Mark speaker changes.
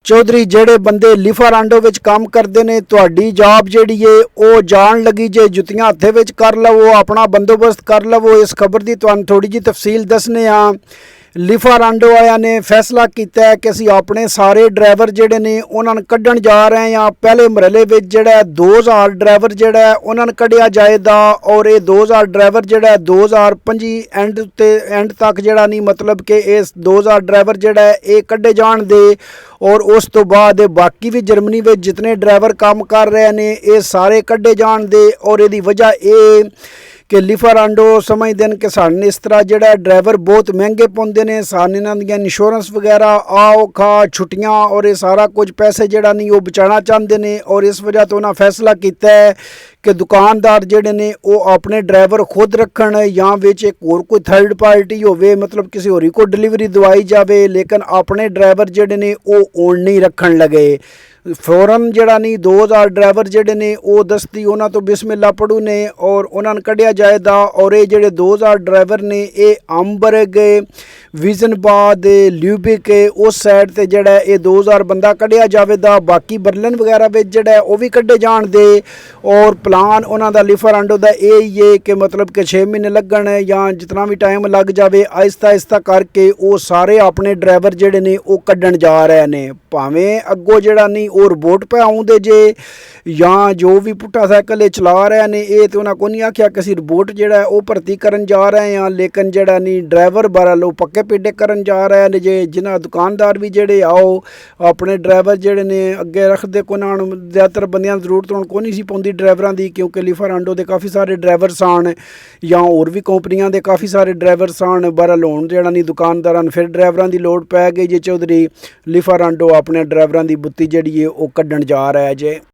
Speaker 1: चौधरी ਜਿਹੜੇ ਬੰਦੇ ਲਿਫਾਰਾਂਡੋ ਵਿੱਚ ਕੰਮ ਕਰਦੇ ਨੇ ਤੁਹਾਡੀ ਜੌਬ ਜਿਹੜੀ ਏ ਉਹ ਜਾਣ ਲੱਗੀ ਜੇ ਜੁੱਤੀਆਂ ਹੱਥੇ ਵਿੱਚ ਕਰ ਲਵੋ ਆਪਣਾ ਬੰਦੋਬਸਤ ਕਰ ਲਵੋ। ਇਸ ਖਬਰ ਦੀ ਤੁਹਾਨੂੰ ਥੋੜੀ ਜੀ ਤਫਸੀਲ ਦੱਸਨੇ ਆ। ਲਿਫਾਰਾਂਡੋ ਵਾਲਿਆਂ ਨੇ ਫੈਸਲਾ ਕੀਤਾ ਹੈ ਕਿ ਅਸੀਂ ਆਪਣੇ ਸਾਰੇ ਡਰਾਈਵਰ ਜਿਹੜੇ ਨੇ ਉਹਨਾਂ ਨੂੰ ਕੱਢਣ ਜਾ ਰਹੇ ਹਾਂ। ਪਹਿਲੇ ਮਰਹਲੇ ਵਿੱਚ ਜਿਹੜਾ 2000 ਡਰਾਈਵਰ ਜਿਹੜਾ ਉਹਨਾਂ ਨੂੰ ਕੱਢਿਆ ਜਾਏਗਾ ਔਰ ਇਹ 2000 ਡਰਾਈਵਰ ਜਿਹੜਾ 2025 ਐਂਡ ਤੱਕ ਜਿਹੜਾ ਨਹੀਂ मतलब कि इस 2000 ड्राइवर ਜਿਹੜਾ ਇਹ ਕੱਢੇ ਜਾਣ ਦੇ ਔਰ ਉਸ ਤੋਂ ਬਾਅਦ ਬਾਕੀ ਵੀ ਜਰਮਨੀ ਵਿੱਚ ਜਿਤਨੇ ਡਰਾਈਵਰ ਕੰਮ ਕਰ ਰਹੇ ਨੇ ਇਹ ਸਾਰੇ ਕੱਢੇ ਜਾਣ ਦੇ। ਔਰ ਇਹਦੀ ਵਜ੍ਹਾ ਇਹ कि लिफारांडो समझते हैं कि सानू इस तरह जोड़ा ड्राइवर बहुत महंगे पाते हैं, सानू इन्हां दी इंश्योरेंस वगैरह आओ खा छुट्टियां और ये सारा कुछ पैसे जोड़ा नहीं वो बचाना चाहते हैं। और इस वजह तो उन्होंने फैसला किया है कि दुकानदार जोड़े ने वो अपने ड्राइवर खुद रखन या विच एक होर कोई थर्ड पार्टी होवे मतलब किसी होरी को डिलीवरी दवाई जाए, लेकिन अपने ड्राइवर जोड़े ने वो ओन नहीं रखन लगे। फौरन जड़ा नहीं 2000 ड्राइवर जोड़े ने वो दस्ती उन्होंने तो बिस्मिल्ला पढ़ू ने और उन्होंने कढ़िया जाएगा। और ये जोड़े 2000 ड्राइवर ने ये अंबरग विजनबाद ल्यूबिक उस साइड से जड़ा ये 2000 बंदा कढ़िया जाएगा। बाकी बर्लिन वगैरह में जड़ा वो भी कढ़े जान दे। और प्लान उन्होंने लिफारांडो का यही है कि मतलब कि 6 महीने लगन या जितना भी टाइम लग जाए आहिस्ता आहिस्ता करके वो सारे अपने ड्राइवर जोड़े ने वो कढ़न जा रहे हैं। भावें अगों जड़ा नहीं और रिपोर्ट पे आउंदे जे या जो भी पुट्ठा साइकिल चला रहे हैं ये तो उन्होंने को नहीं आख्या कि रिपोर्ट जोड़ा वो भर्ती करन जा रहे हैं, लेकिन जड़ा नहीं ड्राइवर बारा लो पक्के पेडे करन जा रहे हैं जे जिन्हें दुकानदार भी जोड़े आओ अपने ड्राइवर जोड़े ने अगे रखते को ना ज़्यादातर बंदियां जरूरत हूँ को नहीं सी पाँदी ड्राइवरों की, क्योंकि लिफारांडो के काफ़ी सारे ड्राइवर सन या होर भी कंपनियां के काफ़ी सारे ड्राइवर सन बारा लोन जड़ा नहीं दुकानदारां फिर ड्राइवरों की लोड़ पै गई जे चौधरी लिफारांडो अपने ड्राइवरों की बुत्ती जी वो कढ़न जा रहा है जे।